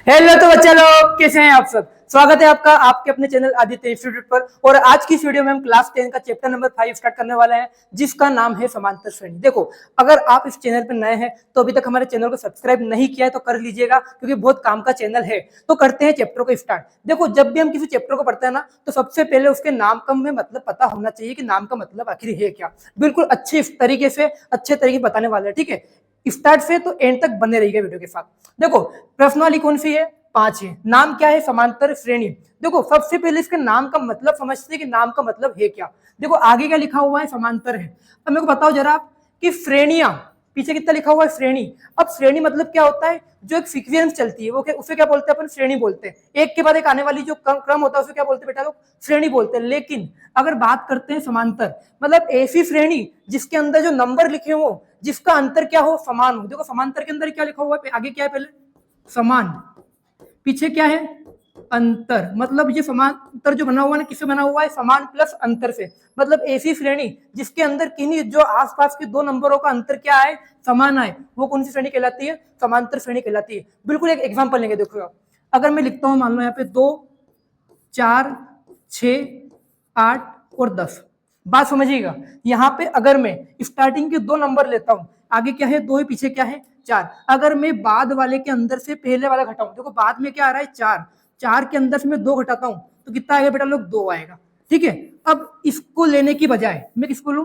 Hello तो बच्चा लोग, कैसे हैं आप सब। स्वागत है आपका आपके अपने चैनल आदित्य इंस्टीट्यूट पर। और आज की इस वीडियो में हम क्लास 10 का चैप्टर नंबर 5 स्टार्ट करने वाले हैं, जिसका नाम है समांतर श्रेणी। देखो, अगर आप इस चैनल पर नए हैं तो अभी तक हमारे चैनल को सब्सक्राइब नहीं किया है तो कर लीजिएगा, क्योंकि बहुत काम का चैनल है। तो करते हैं चैप्टर को स्टार्ट। देखो, जब भी हम किसी चैप्टर को पढ़ते हैं ना, तो सबसे पहले उसके नाम का हमें मतलब पता होना चाहिए कि नाम का मतलब आखिर है क्या। बिल्कुल अच्छे तरीके बताने वाले हैं, ठीक है। स्टार्ट से तो एंड तक बने रहिएगा वीडियो के साथ। देखो, प्रश्नावली कौन सी है? 5 है। नाम क्या है? समांतर श्रेणी। देखो, सबसे पहले इसके नाम का मतलब समझते हैं कि नाम का मतलब है क्या। देखो, आगे क्या लिखा हुआ है? समांतर है। अब मेरे को बताओ जरा आप कि श्रेणियां, पीछे कितना लिखा हुआ है? श्रेणी। अब श्रेणी मतलब क्या होता है? जो एक सीक्वेंस चलती है वो उसे क्या बोलते हैं? अपन श्रेणी बोलते हैं। एक के बाद एक आने वाली जो क्रम होता है उसे क्या बोलते हैं बेटा लोग? श्रेणी बोलते हैं। लेकिन अगर बात करते हैं समांतर, मतलब ऐसी श्रेणी जिसके अंदर जो नंबर लिखे हो, जिसका अंतर क्या हो? समान हो। देखो, समांतर के अंदर क्या लिखा हुआ है? आगे क्या है? पहले समान, पीछे क्या है? अंतर। मतलब ये समांतर जो बना हुआ है, किससे बना हुआ है? समान प्लस अंतर से। मतलब ऐसी श्रेणी जिसके अंदर किन्हीं जो आसपास के दो नंबरों का अंतर क्या है? समान है, वो कौन सी श्रेणी कहलाती है? समांतर श्रेणी कहलाती है। बिल्कुल एक एग्जांपल लेंगे। देखो, अगर मैं लिखता हूं, मान लो यहाँ पे 2, 4, 6, 8 और 10। बात समझिएगा। यहाँ पे अगर मैं स्टार्टिंग के दो नंबर लेता हूं, आगे क्या है? 2 है, पीछे क्या है? 4। अगर मैं बाद वाले के अंदर से पहले वाला घटाऊं, देखो बाद में क्या आ रहा है? 4। 4 के अंदर से मैं 2 घटाता हूं तो कितना आएगा बेटा लोग? 2 आएगा। ठीक है। अब इसको लेने की बजाय मैं किसको लूं?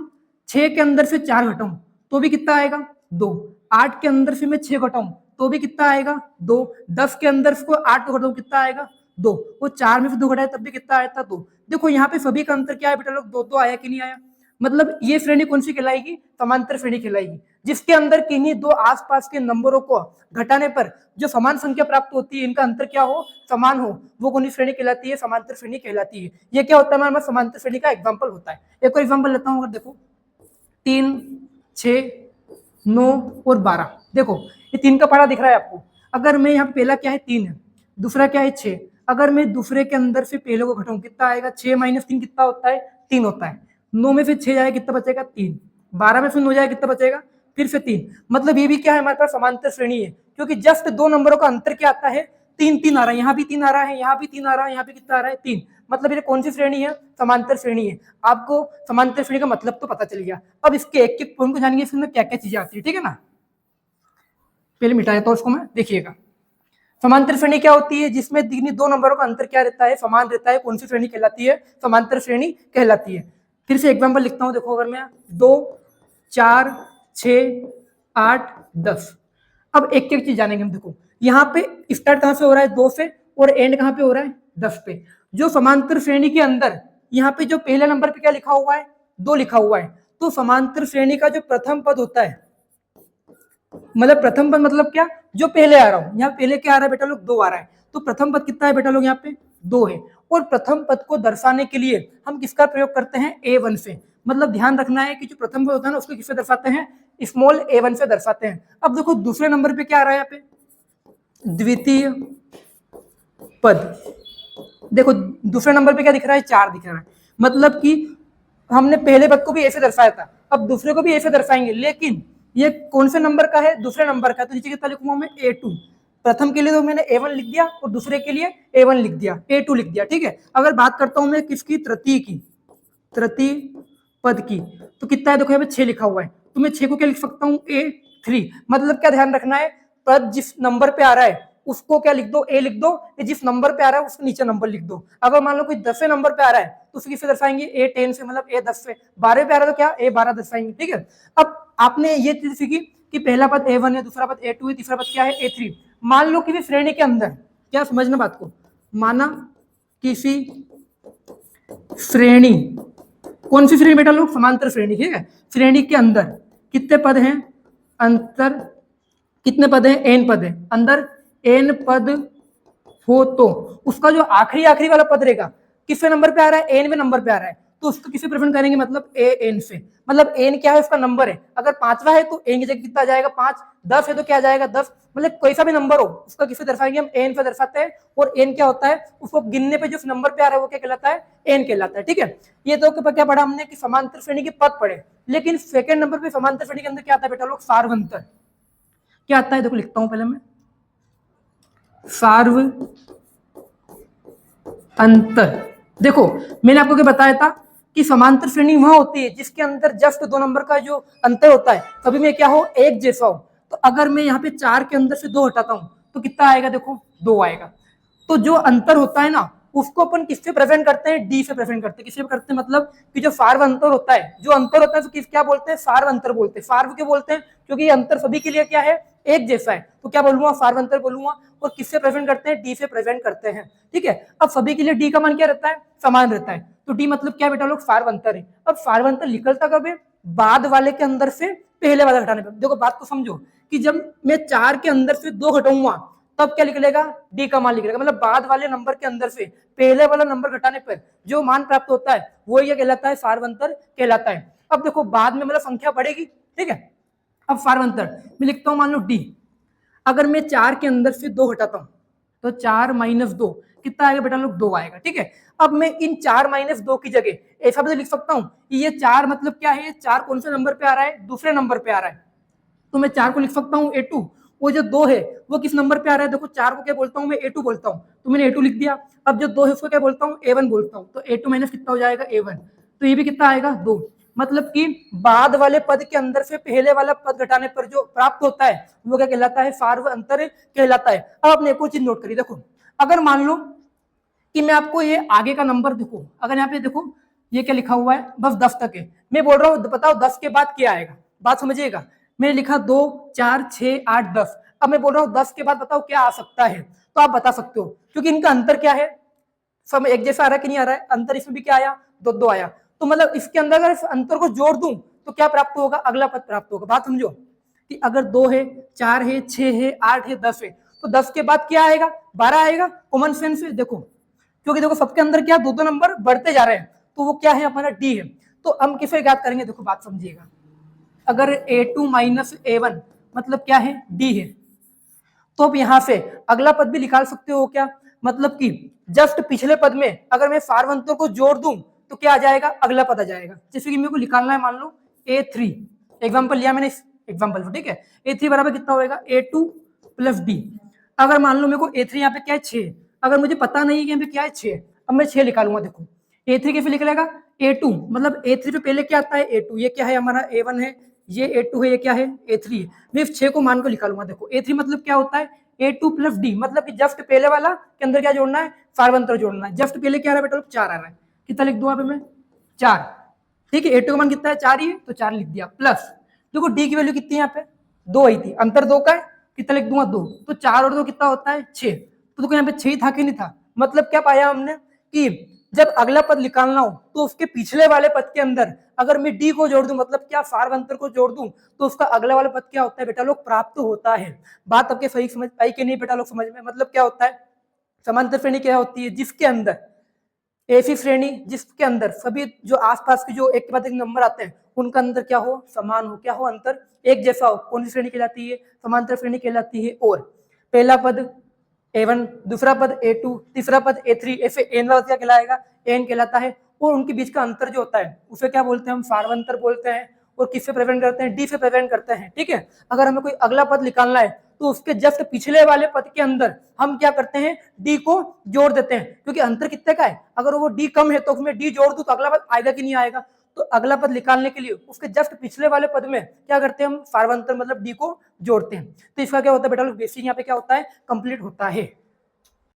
6 के अंदर से 4 घटाऊं तो भी कितना आएगा? 2। 8 के अंदर से मैं 6 घटाऊं तो भी कितना आएगा? 2। 10 के अंदर से 8 घटाऊं कितना आएगा? 2। वो 4 में से 2 घटाए तब भी कितना आया था? 2। देखो, यहाँ पे सभी का अंतर क्या है बेटा लोग? 2 आया कि नहीं आया? मतलब ये श्रेणी कौन सी कहलाएगी? समांतर श्रेणी कहलाएगी, जिसके अंदर किन्हीं दो आसपास के नंबरों को घटाने पर जो समान संख्या प्राप्त होती है, इनका अंतर क्या हो? समान हो, वो कौन सी श्रेणी कहलाती है? समांतर श्रेणी कहलाती है। ये क्या होता है? हमारे पास समांतर श्रेणी का एग्जाम्पल होता है। एक और एग्जाम्पल लेता हूँ। अगर देखो, 3, 6, 9 और 12। देखो, ये 3 का पढ़ा दिख रहा है आपको। अगर मैं यहाँ पहला क्या है? 3 है, दूसरा क्या है? 6। अगर मैं दूसरे के अंदर से पहले को घटाऊं कितना आएगा? 6 माइनस 3 कितना होता है? 3 होता है। 9 में से 6 जाए कितना बचेगा? 3। 12 में से 9 जाए कितना बचेगा? फिर से 3। मतलब ये भी क्या है? हमारे पास समांतर श्रेणी है, क्योंकि जस्ट दो नंबरों का अंतर क्या आता है? 3 आ रहा है। यहाँ भी 3 आ रहा है, यहाँ भी 3 आ रहा है, यहाँ पे कितना आ रहा है? 3। मतलब ये कौन सी श्रेणी है? समांतर श्रेणी है। आपको समांतर श्रेणी का मतलब तो पता चल गया। अब इसके एक एक पॉइंट को जानेंगे, इसमें क्या क्या चीजें आती है, ठीक है ना। पहले मिटा देता हूं उसको मैं, देखिएगा। समांतर श्रेणी क्या होती है? जिसमें दो नंबरों का अंतर क्या रहता है? समान रहता है। कौन सी श्रेणी कहलाती है? समांतर श्रेणी कहलाती है। फिर से एग्जांपल लिखता हूं। देखो, अगर मैं 2, 4, 6, 8, 10। अब एक एक चीज जानेंगे हम। देखो, यहाँ पे स्टार्ट कहां से हो रहा है? 2 से, और एंड कहां पे हो रहा है? 10 पे। जो समांतर श्रेणी के अंदर यहाँ पे जो पहले नंबर पे क्या लिखा हुआ है? 2 लिखा हुआ है। तो समांतर श्रेणी का जो प्रथम पद होता है, मतलब प्रथम पद मतलब क्या? जो पहले आ रहा हूं, यहाँ पहले क्या आ रहा है बेटा लोग? 2 आ रहा है। तो प्रथम पद कितना है बेटा लोग? यहाँ पे 2 है। और प्रथम पद को दर्शाने के लिए हम किसका प्रयोग करते हैं? A1 से। मतलब ध्यान रखना है कि जो प्रथम पद होता है ना, उसको किससे दर्शाते हैं? स्मॉल a1 से दर्शाते हैं। अब देखो, दूसरे नंबर पे क्या आ रहा है? यहाँ पे द्वितीय पद। देखो, दूसरे नंबर पे क्या दिख रहा है? 4 दिख रहा है। मतलब कि हमने पहले पद को भी ऐसे दर्शाया था, अब दूसरे को भी ऐसे दर्शाएंगे। लेकिन ये कौन से नंबर का है? दूसरे नंबर का। तो नीचे कितना लिखूंगा मैं? A2। प्रथम के लिए तो मैंने A1 लिख दिया, और दूसरे के लिए A1 लिख दिया, A2 लिख दिया, ठीक है। अगर बात करता हूं मैं किसकी? तृतीय की, तृतीय पद की, तो कितना है? देखो, यहाँ पे 6 लिखा हुआ है, तो मैं 6 को क्या लिख सकता हूँ? A3। मतलब क्या ध्यान रखना है? पद जिस नंबर पे आ रहा है उसको क्या लिख दो? ए लिख दो। जिस नंबर पे आ रहा है उसके नीचे नंबर लिख दो। अगर मान लो कोई 10वें नंबर पे आ रहा है तो उसे किससे दर्शाएंगे? A10 से, मतलब A10 से। 12 पे आ रहा है तो क्या? A12 दर्शाएंगे, ठीक है। अब आपने ये चीज सीखी कि पहला पद A1 है, दूसरा पद A2 है, तीसरा पद क्या है? A3। मान लो किसी श्रेणी के अंदर, क्या समझना बात को, माना किसी श्रेणी, कौन सी श्रेणी बेटा लोग? समांतर श्रेणी, ठीक है। श्रेणी के अंदर कितने पद हैं? अंतर कितने पद हैं? n पद है। अंदर n पद हो तो उसका जो आखिरी आखिरी वाला पद रहेगा किससे नंबर पे आ रहा है? nवें नंबर पे आ रहा है, तो उसको किससे प्रेजेंट करेंगे? मतलब an से। मतलब n क्या है? उसका नंबर है। अगर 5वां है तो n की जगह कितना आ जाएगा? 5। 10 है तो क्या आ जाएगा? 10। मतलब कोई सा भी नंबर हो उसका किससे दर्शाएंगे? हम n से दर्शाते हैं। और n क्या होता है? उसको गिनने पे जो नंबर पे आ रहा है वो क्या कहलाता है? n कहलाता है, ठीक है। ये तो क्या पढ़ा हमने कि समांतर श्रेणी के पद पढ़े। लेकिन सेकंड नंबर पे समांतर श्रेणी के अंदर क्या आता है बेटा लोग? सार्वंतर। क्या आता है? देखो, लिखता हूं पहले मैं। सार्व अंतर। देखो मैंने आपको क्या बताया था कि समांतर श्रेणी वहां होती है जिसके अंदर जस्ट दो नंबर का जो अंतर होता है कभी में क्या हो, एक जैसा हो। तो अगर मैं यहाँ पे 4 के अंदर से 2 हटाता हूं तो कितना आएगा, देखो 2 आएगा। तो जो अंतर होता है ना उसको अपन किससे प्रेजेंट करते हैं, डी से प्रेजेंट करते हैं। किससे करते हैं, मतलब कि जो फार्व अंतर होता है, जो अंतर होता है तो किस क्या बोलते हैं, फार्व अंतर बोलते हैं। फार्व क्यों बोलते हैं, क्योंकि ये अंतर सभी के लिए क्या है, एक जैसा है। तो क्या बोलूंगा, फार्व अंतर बोलूंगा। और किससे प्रेजेंट करते हैं, डी से प्रेजेंट करते हैं। ठीक है, अब सभी के लिए डी का मान क्या रहता है, समान रहता है। तो डी मतलब क्या बेटा लोग, फार्व अंतर है। अब फार्व अंतर निकलता कब है, बाद वाले के अंदर से पहले वाला घटाने पर। देखो बात को समझो कि जब मैं 4 के अंदर से 2 घटाऊंगा तब क्या निकलेगा, डी का मान निकलेगा। मतलब बाद वाले नंबर के अंदर से पहले वाला नंबर घटाने पर जो मान प्राप्त होता है वो ये कहलाता है, फार्व अंतर कहलाता है। अब देखो बाद में मतलब संख्या बढ़ेगी, ठीक है। अब फार्व अंतर मैं लिखता हूं, मान लो डी। अगर मैं 4 के अंदर से 2 घटाता हूं तो 4 माइनस 2 कितना आएगा बेटा लोग, 2 आएगा। ठीक है, अब मैं इन 4 माइनस 2 की जगह ऐसा भी लिख सकता हूं कि ये 4 मतलब क्या है, 4 कौन से नंबर पे आ रहा है, दूसरे नंबर पे आ रहा है। तो मैं 4 को लिख सकता हूँ A2। वो जो 2 है वो किस नंबर पे आ रहा है, देखो 4 को क्या बोलता हूँ मैं, A2 बोलता हूँ। तो मैंने A2 लिख दिया। अब जो 2 है उसको क्या बोलता हूँ, A1 बोलता हूँ। तो A2 माइनस कितना हो जाएगा, A1। तो ये भी कितना आएगा, 2। मतलब कि बाद वाले पद के अंदर से पहले वाला पद घटाने पर जो प्राप्त होता है वो क्या कहलाता है, फार्व अंतर कहलाता है। अब आपने एक और चीज नोट करी, देखो अगर मान लो कि मैं आपको ये आगे का नंबर देखो, अगर यहाँ पे देखो ये क्या लिखा हुआ है, बस 10 तक है। मैं बोल रहा हूँ बताओ 10 के बाद क्या आएगा, बात समझिएगा। मैंने लिखा 2 4 6 8 10। अब मैं बोल रहा हूँ 10 के बाद बताओ क्या आ सकता है, तो आप बता सकते हो क्योंकि इनका अंतर क्या है, सब एक जैसा आ रहा है कि नहीं आ रहा है, अंतर इसमें भी क्या आया, 2 2 आया। तो मतलब इसके अंदर अगर इस अंतर को जोड़ दूं तो क्या प्राप्त होगा, अगला पद प्राप्त होगा। बात समझो कि अगर 2 है, 4 है, 6 है, 8 है, 10 है, तो 10 के बाद क्या आएगा, 12 आएगा। कॉमन सेंस से देखो, क्योंकि देखो सबके अंदर क्या, 2 2 नंबर बढ़ते जा रहे हैं, तो वो क्या है हमारा डी है। तो हम किसे याद करेंगे, देखो बात समझिएगा। अगर A2 माइनस A1 मतलब क्या है, डी है, तो अब यहां से अगला पद भी निकाल सकते हो क्या, मतलब कि जस्ट पिछले पद में अगर मैं फार्व अंतर को जोड़ दूं तो क्या आ जाएगा, अगला पद आ जाएगा। जैसे कि मेरे को निकालना है, मान लो A3 एग्जाम्पल लिया मैंने इस एग्जाम्पल को, ठीक है। A3 बराबर कितना होगा, A2 प्लस डी। अगर मान लो मेरे को A3 यहाँ पे क्या है, 6। अगर मुझे पता नहीं है कि यहाँ पे क्या है, 6, अब मैं 6 निकालूंगा। देखो A3 कैसे निकलेगा, A2 मतलब A3 पे पहले क्या आता है, A2। ये क्या है हमारा, A1 है, ये A2 है, ये क्या है, A3 है। मैं इस 6 को मान को निकालूंगा। देखो A3 मतलब क्या होता है, A2 प्लस डी, मतलब कि जस्ट पहले वाला के अंदर क्या जोड़ना है, फार्व अंतर जोड़ना है। जस्ट पहले क्या आ रहा है बेटा, 4 आ रहा है। कितना लिख दूं यहाँ पे मैं, 4। ठीक है, A2 का मान कितना है, 4 ही है, तो 4 लिख दिया। प्लस देखो डी की वैल्यू कितनी है यहाँ पे, 2 आई थी, अंतर 2 का है, कितना लिख दूंगा, 2। तो 4 और 2 कितना होता है, 6। तो देखो यहाँ पे 6 था कि नहीं था, मतलब क्या पाया हमने कि जब अगला पद निकालना हो तो उसके पिछले वाले पद के अंदर अगर मैं डी को जोड़ दूं, मतलब क्या फार्व अंतर को जोड़ दूं, तो उसका अगला वाला पद क्या होता है बेटा लोग, प्राप्त होता है। बात आपके सही समझ आई कि नहीं बेटा लोग, समझ में, मतलब क्या होता है, समांतर श्रेणी क्या होती है, जिसके अंदर ऐसी श्रेणी जिसके अंदर सभी जो आसपास के जो एक के बाद एक नंबर आते हैं उनका अंतर क्या हो, समान हो, क्या हो, अंतर एक जैसा हो, कौन सी श्रेणी कहलाती है, समांतर श्रेणी कहलाती है। और पहला पद A1, दूसरा पद A2, तीसरा पद A3, ऐसे एन वाला क्या कहलाएगा, एन कहलाता है। और उनके बीच का अंतर जो होता है उसे क्या बोलते हैं, हम फार्व अंतर बोलते हैं। और किससे प्रेजेंट करते हैं, डी से प्रेजेंट करते हैं। ठीक है, अगर हमें कोई अगला पद निकालना है तो उसके जस्ट पिछले वाले पद के अंदर हम क्या करते हैं, डी को जोड़ देते हैं, क्योंकि अंतर कितने का है, अगर वो डी कम है तो उसमें डी जोड़ दूं तो अगला पद आएगा कि नहीं आएगा। तो अगला पद निकालने के लिए उसके जस्ट पिछले वाले पद में क्या करते हैं, हम फार्व अंतर मतलब डी को जोड़ते हैं। तो इसका क्या होता है बेटा लोग, बेसिक यहाँ पे क्या होता है, कंप्लीट होता है।